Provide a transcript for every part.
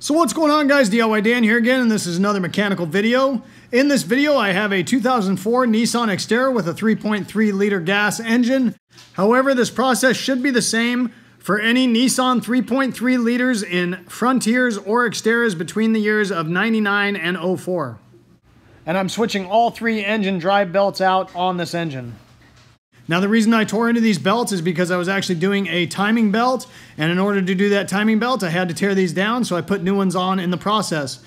So what's going on, guys? DIY Dan here again, and this is another mechanical video. In this video, I have a 2004 Nissan Exterra with a 3.3 liter gas engine. However, this process should be the same for any Nissan 3.3 liters in Frontiers or Exterras between the years of 99 and 04. And I'm switching all three engine drive belts out on this engine. Now, the reason I tore into these belts is because I was actually doing a timing belt, and in order to do that timing belt, I had to tear these down, so I put new ones on in the process.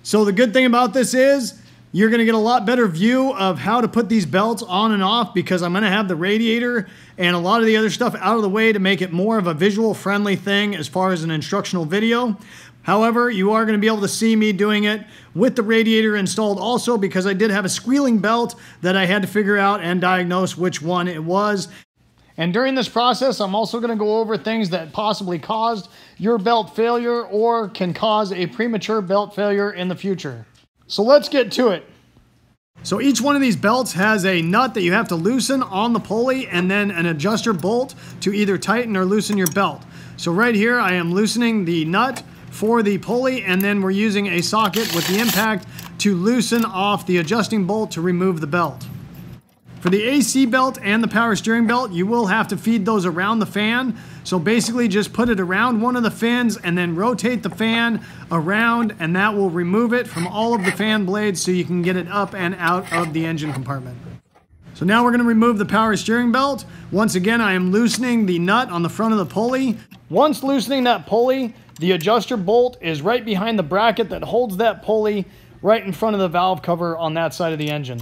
So the good thing about this is you're going to get a lot better view of how to put these belts on and off, because I'm going to have the radiator and a lot of the other stuff out of the way to make it more of a visual friendly thing as far as an instructional video. However, you are going to be able to see me doing it with the radiator installed also, because I did have a squealing belt that I had to figure out and diagnose which one it was. And during this process, I'm also going to go over things that possibly caused your belt failure or can cause a premature belt failure in the future. So let's get to it. So each one of these belts has a nut that you have to loosen on the pulley, and then an adjuster bolt to either tighten or loosen your belt. So right here, I am loosening the nut for the pulley, and then we're using a socket with the impact to loosen off the adjusting bolt to remove the belt. For the AC belt and the power steering belt, you will have to feed those around the fan. So basically just put it around one of the fins and then rotate the fan around, and that will remove it from all of the fan blades so you can get it up and out of the engine compartment. So now we're going to remove the power steering belt. Once again, I am loosening the nut on the front of the pulley. Once loosening that pulley, the adjuster bolt is right behind the bracket that holds that pulley right in front of the valve cover on that side of the engine.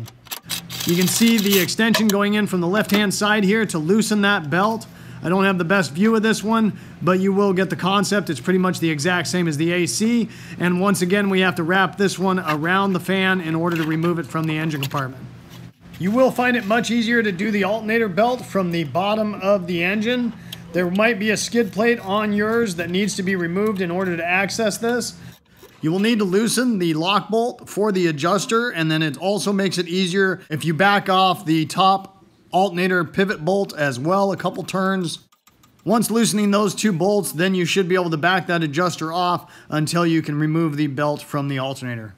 You can see the extension going in from the left-hand side here to loosen that belt. I don't have the best view of this one, but you will get the concept. It's pretty much the exact same as the AC. And once again, we have to wrap this one around the fan in order to remove it from the engine compartment. You will find it much easier to do the alternator belt from the bottom of the engine. There might be a skid plate on yours that needs to be removed in order to access this. You will need to loosen the lock bolt for the adjuster, and then it also makes it easier if you back off the top alternator pivot bolt as well a couple turns. Once loosening those two bolts, then you should be able to back that adjuster off until you can remove the belt from the alternator.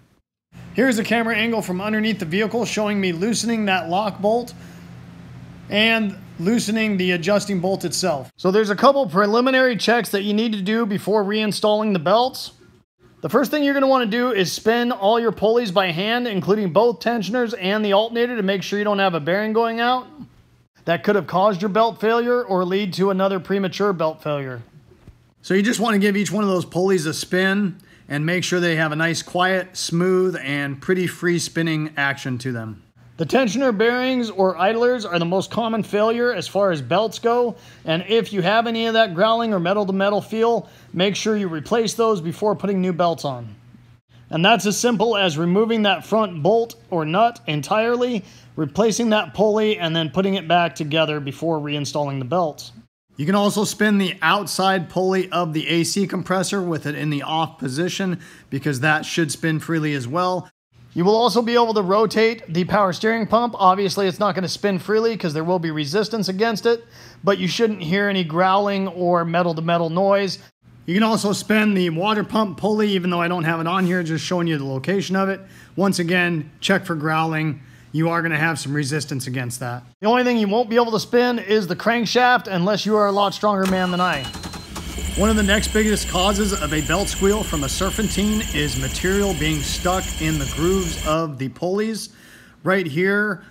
Here's a camera angle from underneath the vehicle showing me loosening that lock bolt and loosening the adjusting bolt itself. So there's a couple preliminary checks that you need to do before reinstalling the belts. The first thing you're going to want to do is spin all your pulleys by hand, including both tensioners and the alternator, to make sure you don't have a bearing going out. That could have caused your belt failure or lead to another premature belt failure. So you just want to give each one of those pulleys a spin and make sure they have a nice, quiet, smooth, and pretty free spinning action to them. The tensioner bearings or idlers are the most common failure as far as belts go, and if you have any of that growling or metal-to-metal feel, make sure you replace those before putting new belts on. And that's as simple as removing that front bolt or nut entirely, replacing that pulley, and then putting it back together before reinstalling the belts. You can also spin the outside pulley of the AC compressor with it in the off position, because that should spin freely as well. You will also be able to rotate the power steering pump. Obviously, it's not going to spin freely because there will be resistance against it, but you shouldn't hear any growling or metal-to-metal noise. You can also spin the water pump pulley, even though I don't have it on here, just showing you the location of it. Once again, check for growling. You are going to have some resistance against that. The only thing you won't be able to spin is the crankshaft unless you are a lot stronger man than I. One of the next biggest causes of a belt squeal from a serpentine is material being stuck in the grooves of the pulleys. Right here,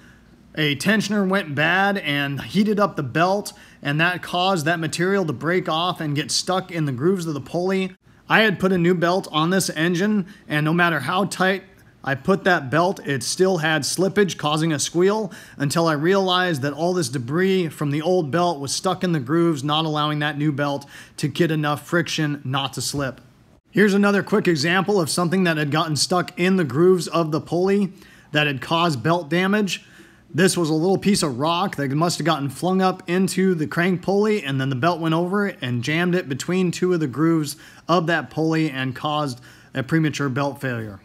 a tensioner went bad and heated up the belt, and that caused that material to break off and get stuck in the grooves of the pulley. I had put a new belt on this engine, and no matter how tight I put that belt, it still had slippage causing a squeal, until I realized that all this debris from the old belt was stuck in the grooves, not allowing that new belt to get enough friction not to slip. Here's another quick example of something that had gotten stuck in the grooves of the pulley that had caused belt damage. This was a little piece of rock that must have gotten flung up into the crank pulley, and then the belt went over it and jammed it between two of the grooves of that pulley and caused a premature belt failure.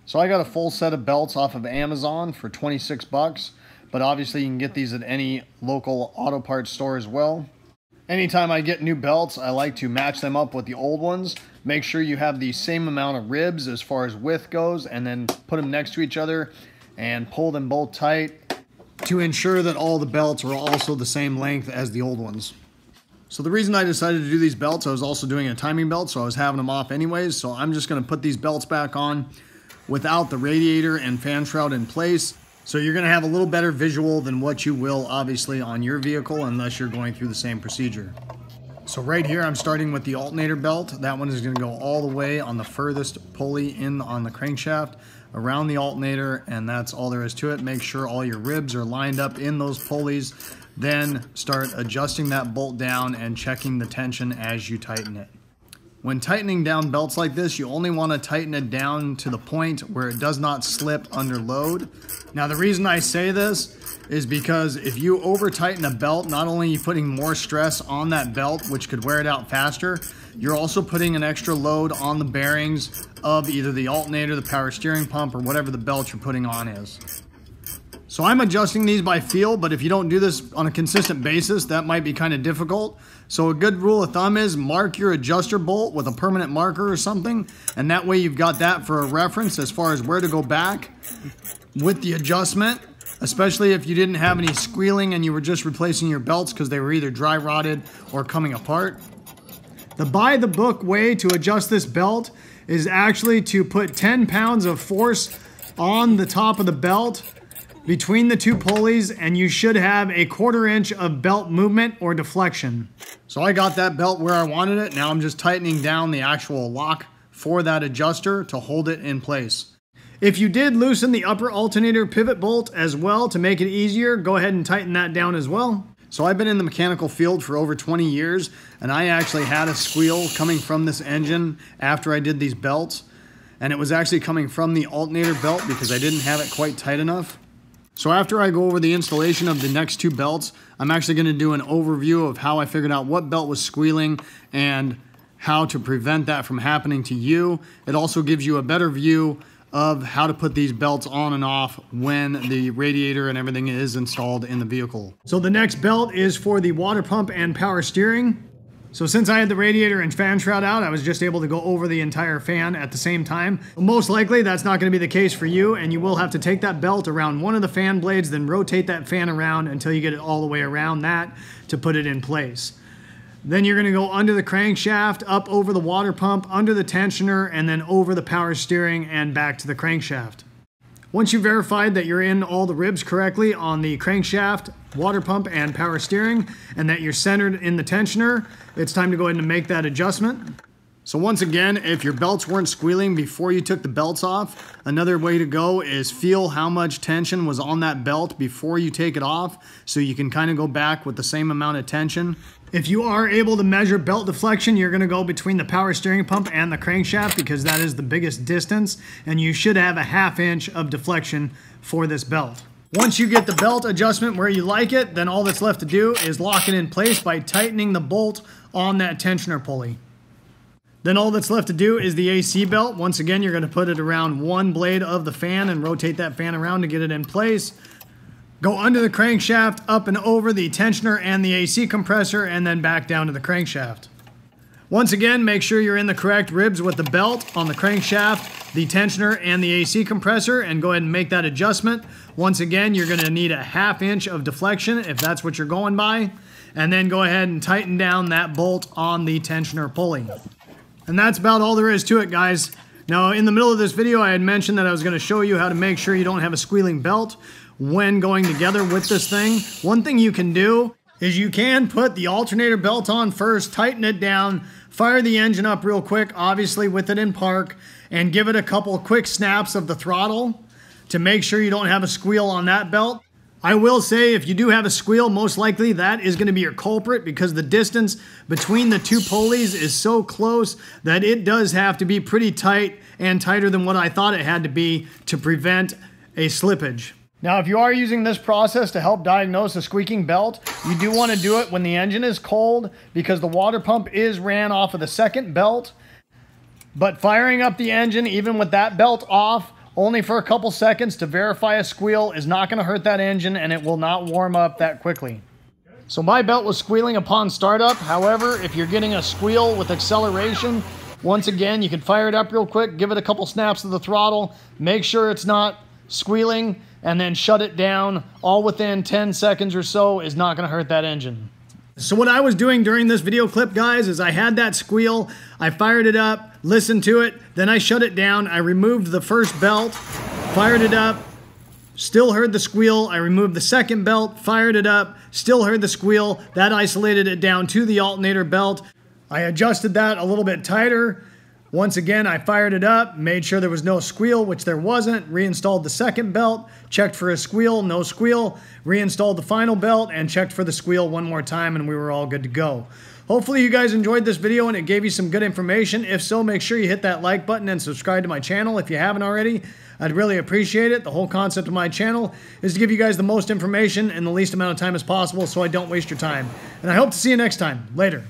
So I got a full set of belts off of Amazon for 26 bucks, but obviously you can get these at any local auto parts store as well. Anytime I get new belts, I like to match them up with the old ones, Make sure you have the same amount of ribs as far as width goes, and then put them next to each other and pull them both tight to ensure that all the belts are also the same length as the old ones. So the reason I decided to do these belts, I was also doing a timing belt, so I was having them off anyways. So I'm just going to put these belts back on without the radiator and fan shroud in place. So you're going to have a little better visual than what you will obviously on your vehicle unless you're going through the same procedure. So right here I'm starting with the alternator belt. That one is going to go all the way on the furthest pulley in on the crankshaft around the alternator, and that's all there is to it. Make sure all your ribs are lined up in those pulleys. Then start adjusting that bolt down and checking the tension as you tighten it. When tightening down belts like this, you only want to tighten it down to the point where it does not slip under load. Now the reason I say this is because if you over tighten a belt, not only are you putting more stress on that belt, which could wear it out faster, you're also putting an extra load on the bearings of either the alternator, the power steering pump, or whatever the belt you're putting on is. So I'm adjusting these by feel, but if you don't do this on a consistent basis, that might be kind of difficult. So a good rule of thumb is mark your adjuster bolt with a permanent marker or something, and that way you've got that for a reference as far as where to go back with the adjustment, especially if you didn't have any squealing and you were just replacing your belts because they were either dry rotted or coming apart. The by the book way to adjust this belt is actually to put 10 pounds of force on the top of the belt between the two pulleys, and you should have a 1/4 inch of belt movement or deflection. So I got that belt where I wanted it. Now I'm just tightening down the actual lock for that adjuster to hold it in place. If you did loosen the upper alternator pivot bolt as well to make it easier, go ahead and tighten that down as well. So I've been in the mechanical field for over 20 years, and I actually had a squeal coming from this engine after I did these belts. And it was actually coming from the alternator belt because I didn't have it quite tight enough. So after I go over the installation of the next two belts, I'm actually going to do an overview of how I figured out what belt was squealing and how to prevent that from happening to you. It also gives you a better view of how to put these belts on and off when the radiator and everything is installed in the vehicle. So the next belt is for the water pump and power steering. So since I had the radiator and fan shroud out, I was just able to go over the entire fan at the same time. Most likely that's not going to be the case for you, and you will have to take that belt around one of the fan blades, then rotate that fan around until you get it all the way around that to put it in place. Then you're going to go under the crankshaft, up over the water pump, under the tensioner, and then over the power steering and back to the crankshaft. Once you've verified that you're in all the ribs correctly on the crankshaft, water pump, and power steering, and that you're centered in the tensioner, it's time to go ahead and make that adjustment. So once again, if your belts weren't squealing before you took the belts off, another way to go is feel how much tension was on that belt before you take it off, so you can kind of go back with the same amount of tension. If you are able to measure belt deflection, you're going to go between the power steering pump and the crankshaft because that is the biggest distance, and you should have a 1/2 inch of deflection for this belt. Once you get the belt adjustment where you like it, then all that's left to do is lock it in place by tightening the bolt on that tensioner pulley. Then all that's left to do is the AC belt. Once again, you're going to put it around one blade of the fan and rotate that fan around to get it in place. Go under the crankshaft, up and over the tensioner and the AC compressor, and then back down to the crankshaft. Once again, make sure you're in the correct ribs with the belt on the crankshaft, the tensioner, and the AC compressor, and go ahead and make that adjustment. Once again, you're going to need a 1/2 inch of deflection if that's what you're going by, and then go ahead and tighten down that bolt on the tensioner pulley. And that's about all there is to it, guys. Now, in the middle of this video, I had mentioned that I was going to show you how to make sure you don't have a squealing belt when going together with this thing. One thing you can do is you can put the alternator belt on first, tighten it down, fire the engine up real quick, obviously with it in park, and give it a couple quick snaps of the throttle to make sure you don't have a squeal on that belt. I will say if you do have a squeal, most likely that is going to be your culprit because the distance between the two pulleys is so close that it does have to be pretty tight and tighter than what I thought it had to be to prevent a slippage. Now, if you are using this process to help diagnose a squeaking belt, you do want to do it when the engine is cold because the water pump is ran off of the second belt. But firing up the engine, even with that belt off, only for a couple seconds to verify a squeal is not going to hurt that engine, and it will not warm up that quickly. So my belt was squealing upon startup. However, if you're getting a squeal with acceleration, Once again, you can fire it up real quick, give it a couple snaps of the throttle, make sure it's not squealing, and then shut it down all within 10 seconds or so is not gonna hurt that engine. So what I was doing during this video clip, guys, is I had that squeal, I fired it up, listened to it, then I shut it down, I removed the first belt, fired it up, still heard the squeal, I removed the second belt, fired it up, still heard the squeal, that isolated it down to the alternator belt. I adjusted that a little bit tighter. Once again, I fired it up, made sure there was no squeal, which there wasn't, reinstalled the second belt, checked for a squeal, no squeal, reinstalled the final belt, and checked for the squeal one more time, and we were all good to go. Hopefully you guys enjoyed this video and it gave you some good information. If so, make sure you hit that like button and subscribe to my channel if you haven't already. I'd really appreciate it. The whole concept of my channel is to give you guys the most information in the least amount of time as possible so I don't waste your time. And I hope to see you next time. Later.